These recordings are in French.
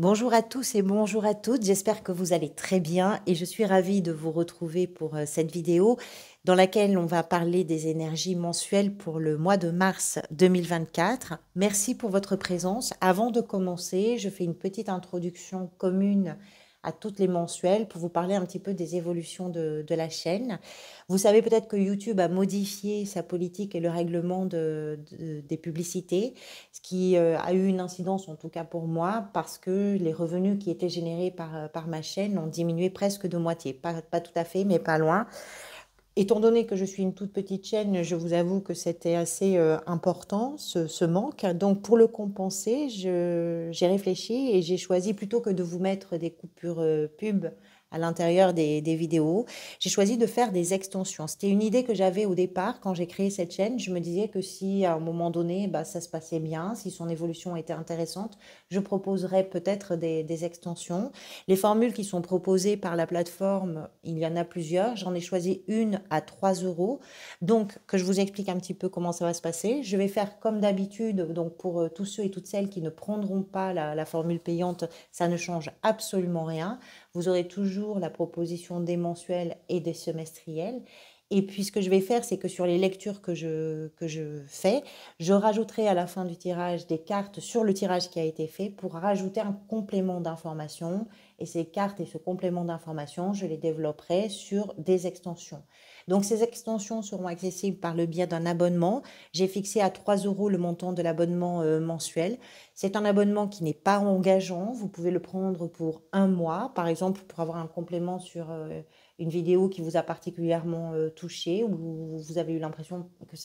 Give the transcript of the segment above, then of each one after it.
Bonjour à tous et bonjour à toutes, j'espère que vous allez très bien et je suis ravie de vous retrouver pour cette vidéo dans laquelle on va parler des énergies mensuelles pour le mois de mars 2024. Merci pour votre présence. Avant de commencer, je fais une petite introduction commune à toutes les mensuelles pour vous parler un petit peu des évolutions de la chaîne. Vous savez peut-être que YouTube a modifié sa politique et le règlement des publicités, ce qui a eu une incidence, en tout cas pour moi, parce que les revenus qui étaient générés par ma chaîne ont diminué presque de moitié. Pas tout à fait, mais pas loin. Étant donné que je suis une toute petite chaîne, je vous avoue que c'était assez important, ce manque. Donc, pour le compenser, j'ai réfléchi et j'ai choisi, plutôt que de vous mettre des coupures pub à l'intérieur des vidéos, j'ai choisi de faire des extensions. C'était une idée que j'avais au départ quand j'ai créé cette chaîne. Je me disais que si à un moment donné, bah, ça se passait bien, si son évolution était intéressante, je proposerais peut-être des extensions. Les formules qui sont proposées par la plateforme, il y en a plusieurs. J'en ai choisi une à 3 euros. Donc, que je vous explique un petit peu comment ça va se passer. Je vais faire comme d'habitude. Donc, pour tous ceux et toutes celles qui ne prendront pas la formule payante, ça ne change absolument rien. Vous aurez toujours la proposition des mensuels et des semestriels. Et puis, ce que je vais faire, c'est que sur les lectures que je fais, je rajouterai à la fin du tirage des cartes sur le tirage qui a été fait pour rajouter un complément d'information. Et ces cartes et ce complément d'information, je les développerai sur des extensions. Donc, ces extensions seront accessibles par le biais d'un abonnement. J'ai fixé à 3 euros le montant de l'abonnement mensuel. C'est un abonnement qui n'est pas engageant. Vous pouvez le prendre pour un mois, par exemple, pour avoir un complément sur une vidéo qui vous a particulièrement touché, ou vous avez eu l'impression que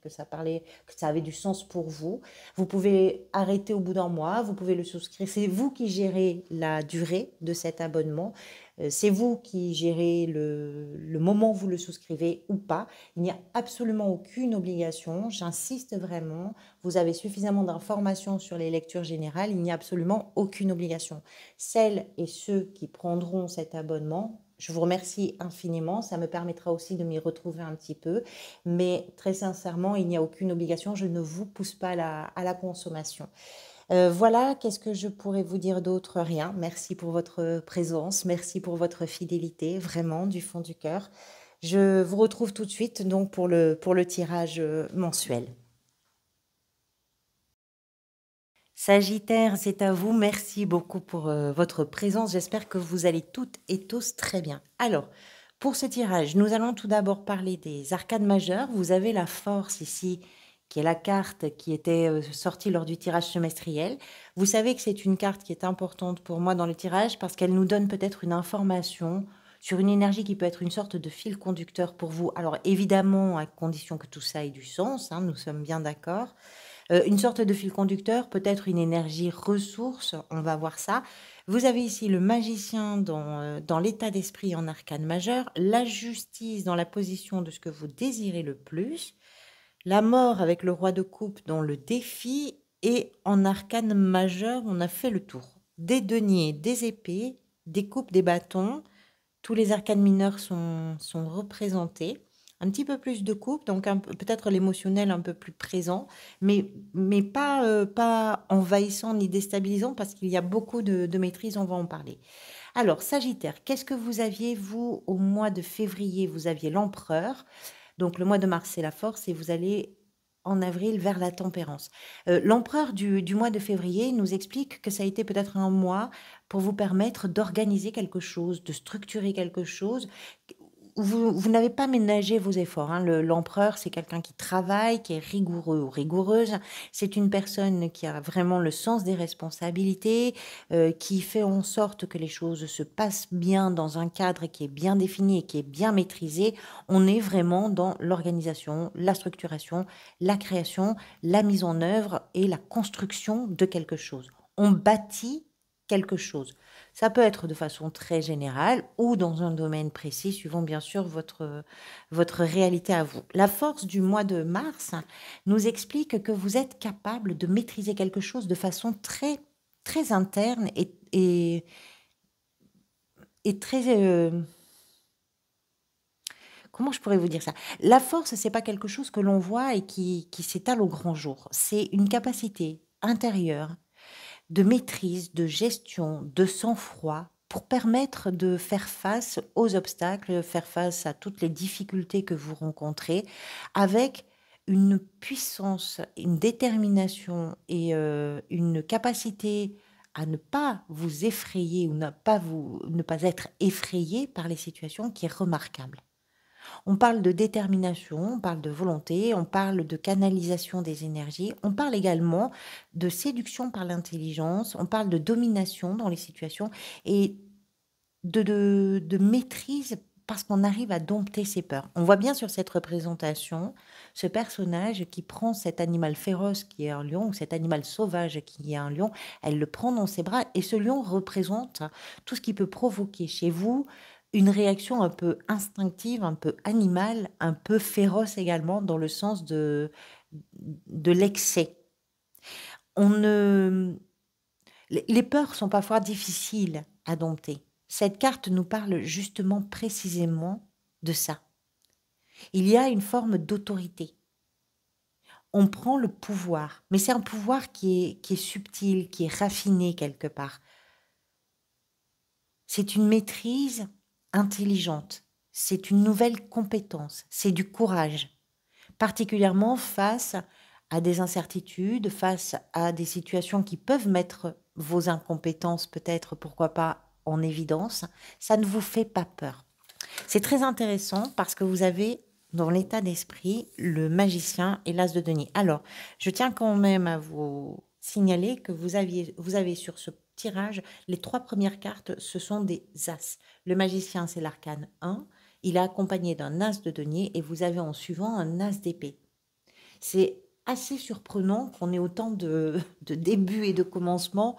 ça parlait, que ça avait du sens pour vous. Vous pouvez arrêter au bout d'un mois, vous pouvez le souscrire. C'est vous qui gérez la durée de cet abonnement. C'est vous qui gérez le moment où vous le souscrivez ou pas. Il n'y a absolument aucune obligation. J'insiste vraiment. Vous avez suffisamment d'informations sur les lectures générales. Il n'y a absolument aucune obligation. Celles et ceux qui prendront cet abonnement, je vous remercie infiniment. Ça me permettra aussi de m'y retrouver un petit peu. Mais très sincèrement, il n'y a aucune obligation. Je ne vous pousse pas à la consommation. Voilà, qu'est-ce que je pourrais vous dire d'autre? Rien. Merci pour votre présence, merci pour votre fidélité, vraiment du fond du cœur. Je vous retrouve tout de suite donc pour le tirage mensuel. Sagittaire, c'est à vous. Merci beaucoup pour votre présence. J'espère que vous allez toutes et tous très bien. Alors, pour ce tirage, nous allons tout d'abord parler des arcades majeures. Vous avez la force ici, qui est la carte qui était sortie lors du tirage semestriel. Vous savez que c'est une carte qui est importante pour moi dans le tirage parce qu'elle nous donne peut-être une information sur une énergie qui peut être une sorte de fil conducteur pour vous. Alors évidemment, à condition que tout ça ait du sens, hein, nous sommes bien d'accord. Une sorte de fil conducteur, peut-être une énergie ressource, on va voir ça. Vous avez ici le magicien dans l'état d'esprit en arcane majeur, la justice dans la position de ce que vous désirez le plus, la mort avec le roi de coupe dans le défi, et en arcane majeur, on a fait le tour. Des deniers, des épées, des coupes, des bâtons, tous les arcanes mineurs sont représentés. Un petit peu plus de coupe, donc peut-être l'émotionnel un peu plus présent, mais pas envahissant ni déstabilisant parce qu'il y a beaucoup de maîtrise, on va en parler. Alors, Sagittaire, qu'est-ce que vous aviez, vous, au mois de février? Vous aviez l'empereur, donc le mois de mars, c'est la force, et vous allez en avril vers la tempérance. L'empereur du mois de février nous explique que ça a été peut-être un mois pour vous permettre d'organiser quelque chose, de structurer quelque chose. Vous n'avez pas ménagé vos efforts, hein. L'empereur, c'est quelqu'un qui travaille, qui est rigoureux ou rigoureuse. C'est une personne qui a vraiment le sens des responsabilités, qui fait en sorte que les choses se passent bien dans un cadre qui est bien défini et qui est bien maîtrisé. On est vraiment dans l'organisation, la structuration, la création, la mise en œuvre et la construction de quelque chose. On bâtit quelque chose. Ça peut être de façon très générale ou dans un domaine précis, suivant bien sûr votre réalité à vous. La force du mois de mars nous explique que vous êtes capable de maîtriser quelque chose de façon très, très interne et très... comment je pourrais vous dire ça? La force, c'est pas quelque chose que l'on voit et qui s'étale au grand jour. C'est une capacité intérieure de maîtrise, de gestion, de sang-froid pour permettre de faire face aux obstacles, faire face à toutes les difficultés que vous rencontrez avec une puissance, une détermination et une capacité à ne pas vous effrayer ou ne pas être effrayé par les situations qui est remarquable. On parle de détermination, on parle de volonté, on parle de canalisation des énergies, on parle également de séduction par l'intelligence, on parle de domination dans les situations et de maîtrise parce qu'on arrive à dompter ses peurs. On voit bien sur cette représentation ce personnage qui prend cet animal féroce qui est un lion, ou cet animal sauvage qui est un lion, elle le prend dans ses bras et ce lion représente tout ce qui peut provoquer chez vous une réaction un peu instinctive, un peu animale, un peu féroce également dans le sens de l'excès. On ne... Les peurs sont parfois difficiles à dompter. Cette carte nous parle justement précisément de ça. Il y a une forme d'autorité. On prend le pouvoir, mais c'est un pouvoir qui est subtil, qui est raffiné quelque part. C'est une maîtrise intelligente, c'est une nouvelle compétence, c'est du courage, particulièrement face à des incertitudes, face à des situations qui peuvent mettre vos incompétences peut-être, pourquoi pas, en évidence. Ça ne vous fait pas peur. C'est très intéressant parce que vous avez dans l'état d'esprit le magicien et l'as de denier. Alors, je tiens quand même à vous signaler que vous avez sur ce tirage, les 3 premières cartes, ce sont des as. Le magicien, c'est l'arcane 1. Il est accompagné d'un as de denier et vous avez en suivant un as d'épée. C'est assez surprenant qu'on ait autant de débuts et de commencements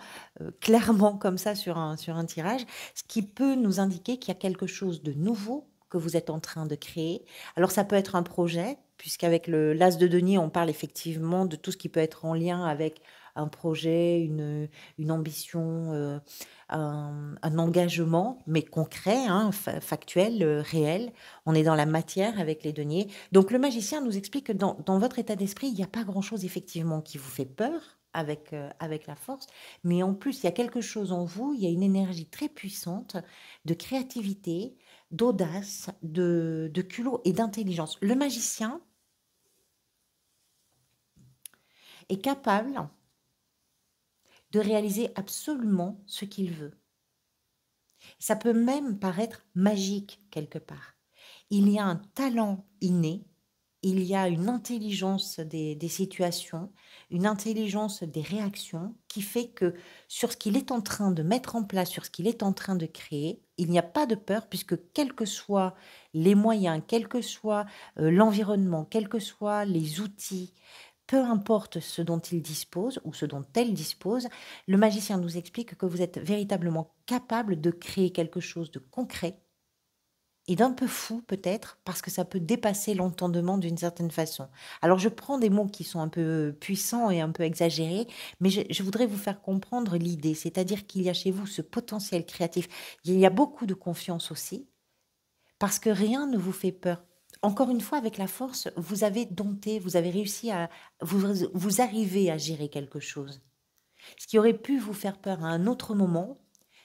clairement comme ça sur un tirage, ce qui peut nous indiquer qu'il y a quelque chose de nouveau que vous êtes en train de créer. Alors ça peut être un projet, puisqu'avec l'as de denier, on parle effectivement de tout ce qui peut être en lien avec un projet, une ambition, un engagement, mais concret, hein, factuel, réel. On est dans la matière avec les deniers. Donc le magicien nous explique que dans votre état d'esprit, il n'y a pas grand-chose effectivement qui vous fait peur avec la force, mais en plus, il y a quelque chose en vous, il y a une énergie très puissante de créativité, d'audace, de culot et d'intelligence. Le magicien est capable de réaliser absolument ce qu'il veut. Ça peut même paraître magique quelque part. Il y a un talent inné, il y a une intelligence des situations, une intelligence des réactions qui fait que sur ce qu'il est en train de mettre en place, sur ce qu'il est en train de créer, il n'y a pas de peur puisque quels que soient les moyens, quel que soit l'environnement, quels que soient les outils, peu importe ce dont il dispose ou ce dont elle dispose, le magicien nous explique que vous êtes véritablement capable de créer quelque chose de concret et d'un peu fou peut-être, parce que ça peut dépasser l'entendement d'une certaine façon. Alors je prends des mots qui sont un peu puissants et un peu exagérés, mais je voudrais vous faire comprendre l'idée, c'est-à-dire qu'il y a chez vous ce potentiel créatif. Il y a beaucoup de confiance aussi, parce que rien ne vous fait peur. Encore une fois, avec la force, vous avez dompté, vous avez réussi à... Vous arrivez à gérer quelque chose. Ce qui aurait pu vous faire peur à un autre moment,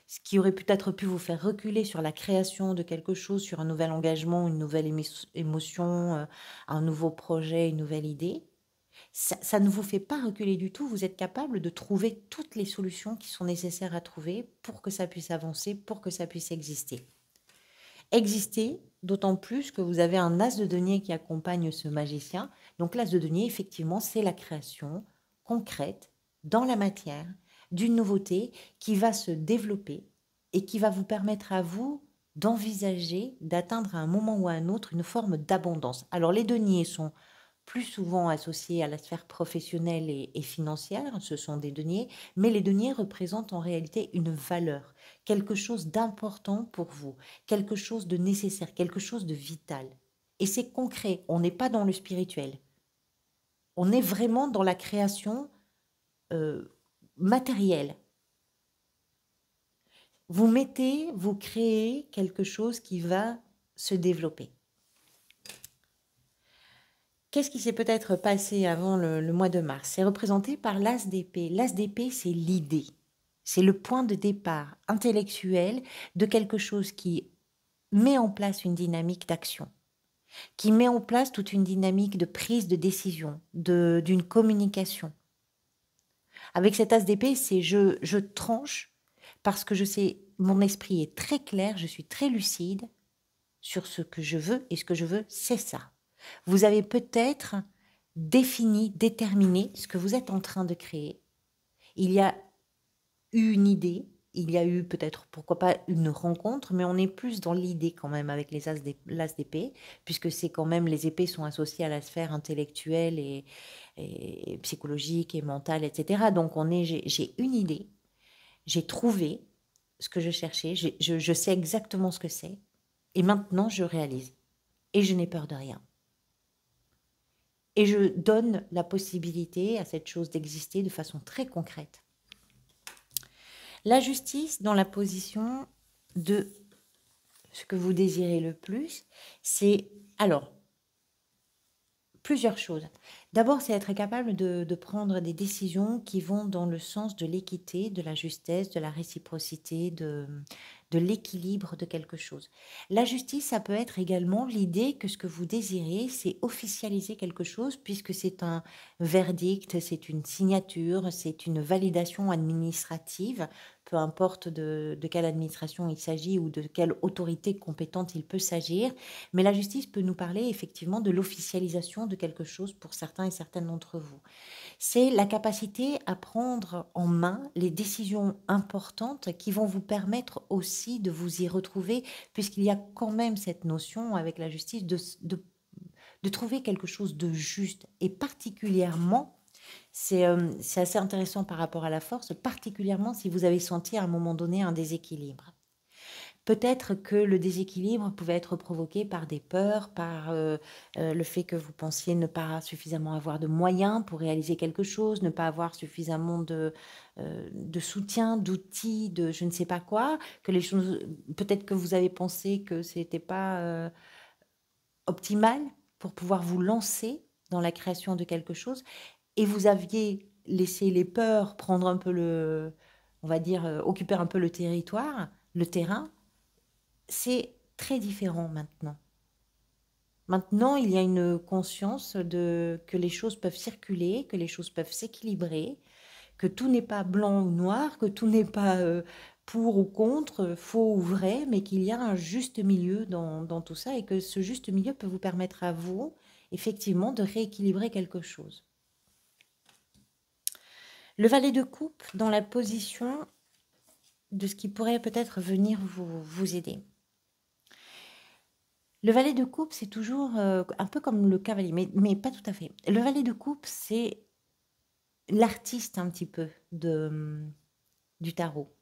ce qui aurait peut-être pu vous faire reculer sur la création de quelque chose, sur un nouvel engagement, une nouvelle émotion, un nouveau projet, une nouvelle idée, ça ne vous fait pas reculer du tout. Vous êtes capable de trouver toutes les solutions qui sont nécessaires à trouver pour que ça puisse avancer, pour que ça puisse exister. Exister, d'autant plus que vous avez un as de denier qui accompagne ce magicien. Donc l'as de denier, effectivement, c'est la création concrète, dans la matière, d'une nouveauté qui va se développer et qui va vous permettre à vous d'envisager, d'atteindre à un moment ou à un autre une forme d'abondance. Alors les deniers sont plus souvent associés à la sphère professionnelle et financière, ce sont des deniers, mais les deniers représentent en réalité une valeur, quelque chose d'important pour vous, quelque chose de nécessaire, quelque chose de vital. Et c'est concret, on n'est pas dans le spirituel, on est vraiment dans la création matérielle. Vous créez quelque chose qui va se développer. Qu'est-ce qui s'est peut-être passé avant le mois de mars? C'est représenté par l'as d'épée. L'as d'épée, c'est l'idée. C'est le point de départ intellectuel de quelque chose qui met en place une dynamique d'action, qui met en place toute une dynamique de prise de décision, d'une communication. Avec cet as d'épée, c'est je tranche parce que je sais, mon esprit est très clair, je suis très lucide sur ce que je veux, et ce que je veux, c'est ça. Vous avez peut-être défini, déterminé ce que vous êtes en train de créer. Il y a eu une idée, il y a eu peut-être, pourquoi pas, une rencontre, mais on est plus dans l'idée quand même avec l'as d'épée, puisque c'est quand même, les épées sont associées à la sphère intellectuelle et psychologique et mentale, etc. Donc j'ai une idée, j'ai trouvé ce que je cherchais, je sais exactement ce que c'est, et maintenant je réalise. Et je n'ai peur de rien. Et je donne la possibilité à cette chose d'exister de façon très concrète. La justice, dans la position de ce que vous désirez le plus, c'est alors plusieurs choses. D'abord, c'est être capable de prendre des décisions qui vont dans le sens de l'équité, de la justesse, de la réciprocité, de l'équilibre de quelque chose. La justice, ça peut être également l'idée que ce que vous désirez, c'est officialiser quelque chose, puisque c'est un verdict, c'est une signature, c'est une validation administrative, peu importe de quelle administration il s'agit ou de quelle autorité compétente il peut s'agir. Mais la justice peut nous parler effectivement de l'officialisation de quelque chose pour certains et certaines d'entre vous. C'est la capacité à prendre en main les décisions importantes qui vont vous permettre aussi de vous y retrouver, puisqu'il y a quand même cette notion avec la justice de trouver quelque chose de juste, et particulièrement, c'est assez intéressant par rapport à la force, particulièrement si vous avez senti à un moment donné un déséquilibre. Peut-être que le déséquilibre pouvait être provoqué par des peurs, par le fait que vous pensiez ne pas suffisamment avoir de moyens pour réaliser quelque chose, ne pas avoir suffisamment de soutien, d'outils, de je ne sais pas quoi, que les choses, peut-être que vous avez pensé que c'était pas optimal pour pouvoir vous lancer dans la création de quelque chose, et vous aviez laissé les peurs prendre un peu on va dire, occuper un peu le territoire, le terrain. C'est très différent maintenant. Maintenant, il y a une conscience que les choses peuvent circuler, que les choses peuvent s'équilibrer, que tout n'est pas blanc ou noir, que tout n'est pas pour ou contre, faux ou vrai, mais qu'il y a un juste milieu dans tout ça, et que ce juste milieu peut vous permettre à vous, effectivement, de rééquilibrer quelque chose. Le valet de coupe dans la position de ce qui pourrait peut-être venir vous aider. Le valet de coupe, c'est toujours un peu comme le cavalier, mais pas tout à fait. Le valet de coupe, c'est l'artiste un petit peu du tarot.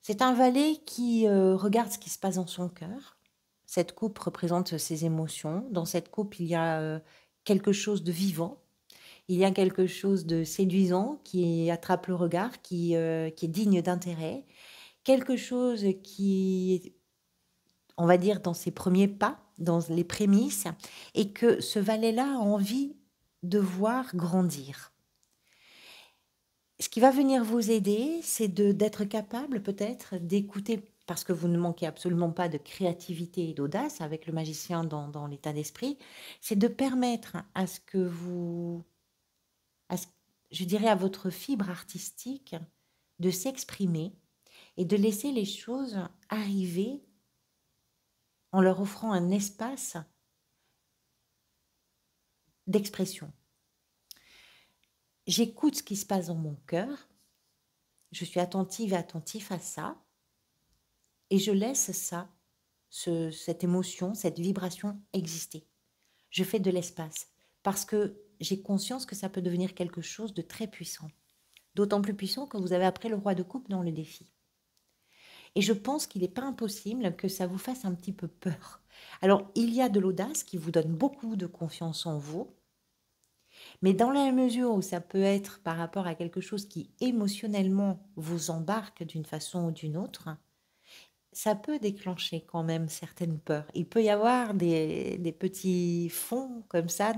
C'est un valet qui regarde ce qui se passe dans son cœur. Cette coupe représente ses émotions. Dans cette coupe, il y a quelque chose de vivant. Il y a quelque chose de séduisant qui attrape le regard, qui est digne d'intérêt. Quelque chose qui est, on va dire, dans ses premiers pas, dans les prémices, et que ce valet-là a envie de voir grandir. Ce qui va venir vous aider, c'est d'être capable peut-être d'écouter, parce que vous ne manquez absolument pas de créativité et d'audace avec le magicien dans l'état d'esprit, c'est de permettre à ce que vous, je dirais à votre fibre artistique, de s'exprimer et de laisser les choses arriver en leur offrant un espace d'expression. J'écoute ce qui se passe dans mon cœur, je suis attentive et attentif à ça, et je laisse ça, cette émotion, cette vibration exister. Je fais de l'espace, parce que j'ai conscience que ça peut devenir quelque chose de très puissant. D'autant plus puissant que vous avez après le roi de coupe dans le défi. Et je pense qu'il n'est pas impossible que ça vous fasse un petit peu peur. Alors, il y a de l'audace qui vous donne beaucoup de confiance en vous, mais dans la mesure où ça peut être par rapport à quelque chose qui émotionnellement vous embarque d'une façon ou d'une autre, ça peut déclencher quand même certaines peurs. Il peut y avoir des petits fonds comme ça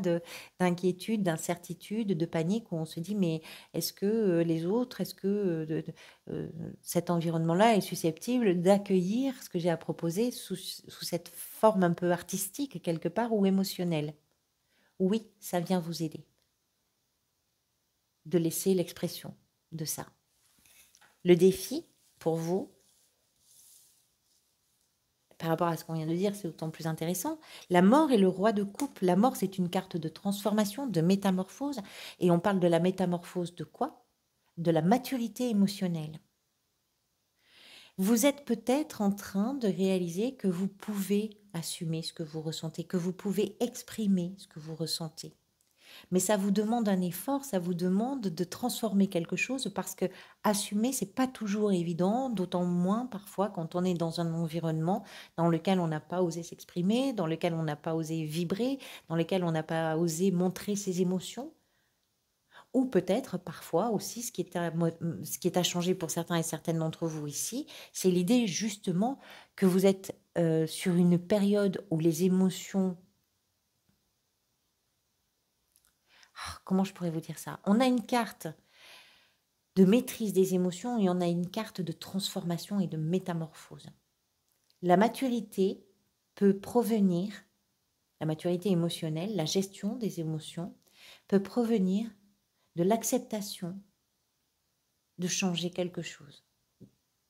d'inquiétude, d'incertitude, de panique où on se dit mais est-ce que les autres, est-ce que euh, cet environnement-là est susceptible d'accueillir ce que j'ai à proposer sous cette forme un peu artistique quelque part ou émotionnelle? Oui, ça vient vous aider de laisser l'expression de ça. Le défi pour vous, par rapport à ce qu'on vient de dire, c'est d'autant plus intéressant. La mort est le roi de coupe. La mort, c'est une carte de transformation, de métamorphose. Et on parle de la métamorphose de quoi? De la maturité émotionnelle. Vous êtes peut-être en train de réaliser que vous pouvez assumer ce que vous ressentez, que vous pouvez exprimer ce que vous ressentez. Mais ça vous demande un effort, ça vous demande de transformer quelque chose parce que assumer, c'est pas toujours évident, d'autant moins parfois quand on est dans un environnement dans lequel on n'a pas osé s'exprimer, dans lequel on n'a pas osé vibrer, dans lequel on n'a pas osé montrer ses émotions. Ou peut-être parfois aussi, ce qui est à changer pour certains et certaines d'entre vous ici, c'est l'idée justement que vous êtes sur une période où les émotions. Comment je pourrais vous dire ça? On a une carte de maîtrise des émotions et on a une carte de transformation et de métamorphose. La maturité peut provenir, la maturité émotionnelle, la gestion des émotions peut provenir de l'acceptation de changer quelque chose.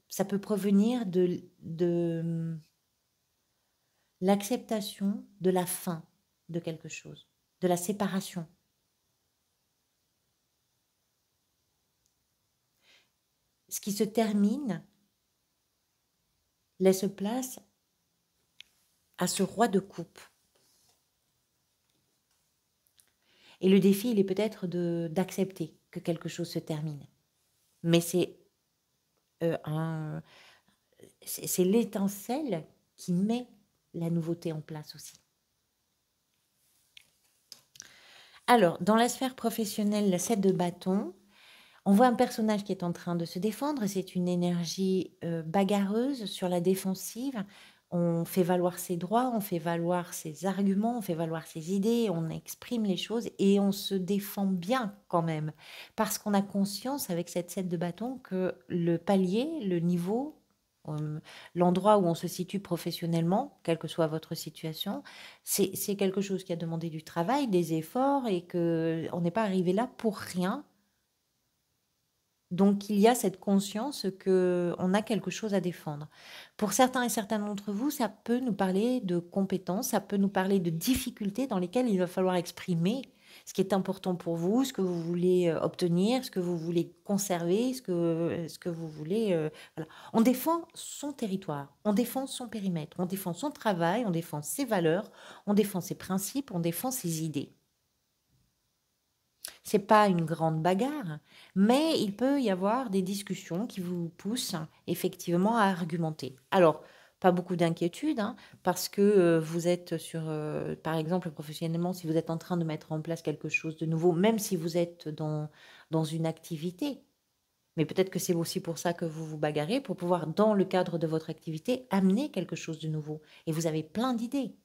Ça peut provenir de l'acceptation de la fin de quelque chose, de la séparation. Ce qui se termine laisse place à ce roi de coupe. Et le défi, il est peut-être d'accepter que quelque chose se termine. Mais c'est l'étincelle qui met la nouveauté en place aussi. Alors, dans la sphère professionnelle, le 7 de bâton, on voit un personnage qui est en train de se défendre. C'est une énergie bagarreuse sur la défensive. On fait valoir ses droits, on fait valoir ses arguments, on fait valoir ses idées, on exprime les choses et on se défend bien quand même. Parce qu'on a conscience avec cette 7 de bâton que le palier, le niveau, l'endroit où on se situe professionnellement, quelle que soit votre situation, c'est quelque chose qui a demandé du travail, des efforts et qu'on n'est pas arrivé là pour rien. Donc, il y a cette conscience qu'on a quelque chose à défendre. Pour certains et certaines d'entre vous, ça peut nous parler de compétences, ça peut nous parler de difficultés dans lesquelles il va falloir exprimer ce qui est important pour vous, ce que vous voulez obtenir, ce que vous voulez conserver, ce que vous voulez. Voilà. On défend son territoire, on défend son périmètre, on défend son travail, on défend ses valeurs, on défend ses principes, on défend ses idées. C'est pas une grande bagarre, mais il peut y avoir des discussions qui vous poussent effectivement à argumenter. Alors, pas beaucoup d'inquiétude, hein, parce que vous êtes sur, par exemple, professionnellement, si vous êtes en train de mettre en place quelque chose de nouveau, même si vous êtes dans une activité, mais peut-être que c'est aussi pour ça que vous vous bagarrez, pour pouvoir, dans le cadre de votre activité, amener quelque chose de nouveau. Et vous avez plein d'idées.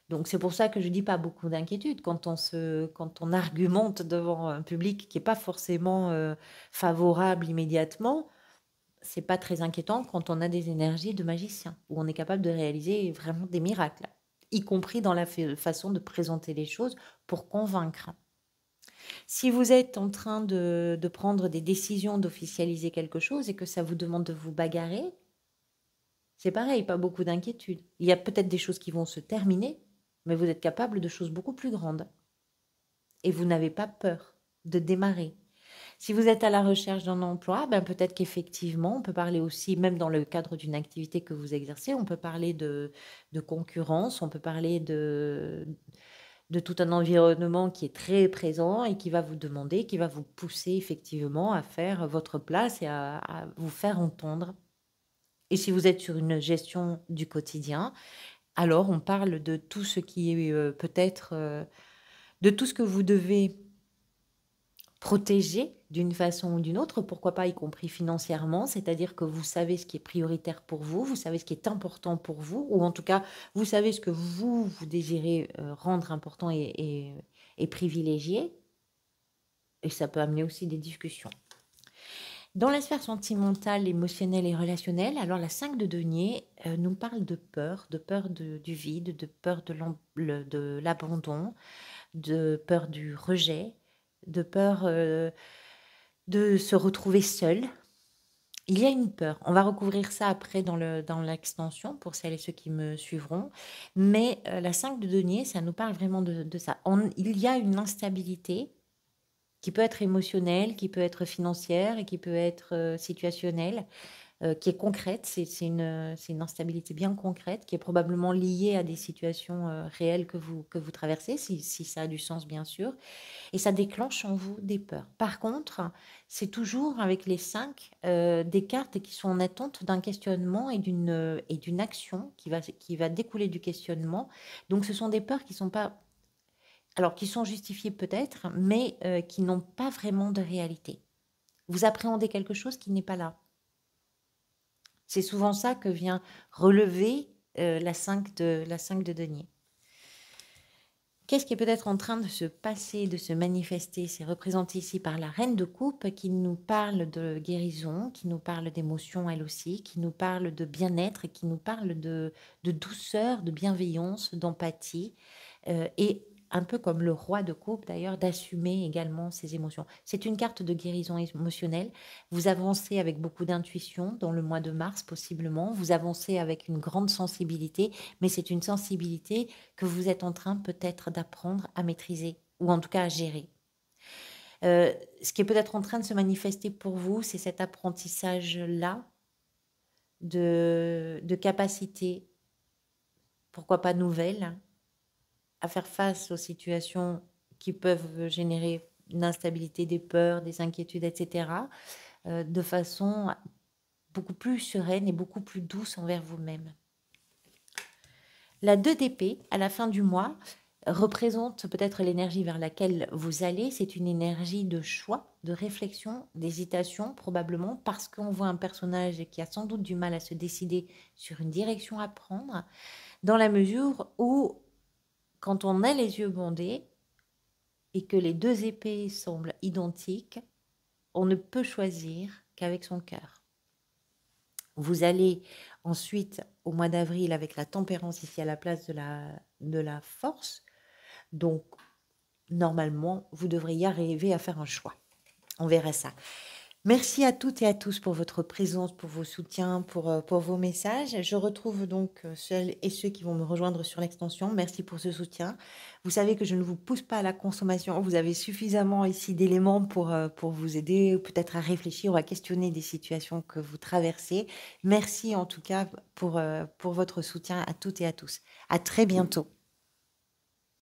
Donc c'est pour ça que je dis pas beaucoup d'inquiétude quand on argumente devant un public qui est pas forcément favorable immédiatement. C'est pas très inquiétant quand on a des énergies de magicien où on est capable de réaliser vraiment des miracles, y compris dans la façon de présenter les choses pour convaincre. Si vous êtes en train de prendre des décisions, d'officialiser quelque chose et que ça vous demande de vous bagarrer, c'est pareil, pas beaucoup d'inquiétude. Il y a peut-être des choses qui vont se terminer, mais vous êtes capable de choses beaucoup plus grandes. Et vous n'avez pas peur de démarrer. Si vous êtes à la recherche d'un emploi, ben peut-être qu'effectivement, on peut parler aussi, même dans le cadre d'une activité que vous exercez, on peut parler de concurrence, on peut parler de tout un environnement qui est très présent et qui va vous demander, qui va vous pousser effectivement à faire votre place et à vous faire entendre. Et si vous êtes sur une gestion du quotidien, alors on parle de tout ce qui est peut-être, de tout ce que vous devez protégé d'une façon ou d'une autre, pourquoi pas y compris financièrement, c'est-à-dire que vous savez ce qui est prioritaire pour vous, vous savez ce qui est important pour vous, ou en tout cas, vous savez ce que vous désirez rendre important et privilégié, et ça peut amener aussi des discussions. Dans la sphère sentimentale, émotionnelle et relationnelle, alors la 5 de denier nous parle de peur du vide, de peur de l'abandon, de peur du rejet, de peur de se retrouver seul. Il y a une peur. On va recouvrir ça après dans l'extension pour celles et ceux qui me suivront. Mais la 5 de denier, ça nous parle vraiment de ça. Il y a une instabilité qui peut être émotionnelle, qui peut être financière et qui peut être situationnelle, qui est concrète. C'est une instabilité bien concrète qui est probablement liée à des situations réelles que vous traversez, si ça a du sens, bien sûr. Et ça déclenche en vous des peurs. Par contre, c'est toujours avec les 5 des cartes qui sont en attente d'un questionnement et d'une action qui va découler du questionnement. Donc, ce sont des peurs qui sont pas, alors qui sont justifiées peut-être, mais qui n'ont pas vraiment de réalité. Vous appréhendez quelque chose qui n'est pas là. C'est souvent ça que vient relever la 5 de denier. Qu'est-ce qui est peut-être en train de se passer, de se manifester? C'est représenté ici par la reine de coupe qui nous parle de guérison, qui nous parle d'émotion elle aussi, qui nous parle de bien-être et qui nous parle de douceur, de bienveillance, d'empathie et un peu comme le roi de coupe d'ailleurs, d'assumer également ses émotions. C'est une carte de guérison émotionnelle. Vous avancez avec beaucoup d'intuition dans le mois de mars possiblement. Vous avancez avec une grande sensibilité, mais c'est une sensibilité que vous êtes en train peut-être d'apprendre à maîtriser ou en tout cas à gérer. Ce qui est peut-être en train de se manifester pour vous, c'est cet apprentissage-là de capacité, pourquoi pas nouvelle, à faire face aux situations qui peuvent générer une instabilité, des peurs, des inquiétudes, etc., de façon beaucoup plus sereine et beaucoup plus douce envers vous-même. La 2 d'épée, à la fin du mois, représente peut-être l'énergie vers laquelle vous allez. C'est une énergie de choix, de réflexion, d'hésitation, probablement, parce qu'on voit un personnage qui a sans doute du mal à se décider sur une direction à prendre, dans la mesure où quand on a les yeux bandés et que les 2 épées semblent identiques, on ne peut choisir qu'avec son cœur. Vous allez ensuite, au mois d'avril, avec la tempérance ici à la place de la force. Donc, normalement, vous devriez arriver à faire un choix. On verra ça. Merci à toutes et à tous pour votre présence, pour vos soutiens, pour vos messages. Je retrouve donc celles et ceux qui vont me rejoindre sur l'extension. Merci pour ce soutien. Vous savez que je ne vous pousse pas à la consommation. Vous avez suffisamment ici d'éléments pour vous aider, peut-être à réfléchir ou à questionner des situations que vous traversez. Merci en tout cas pour votre soutien à toutes et à tous. À très bientôt.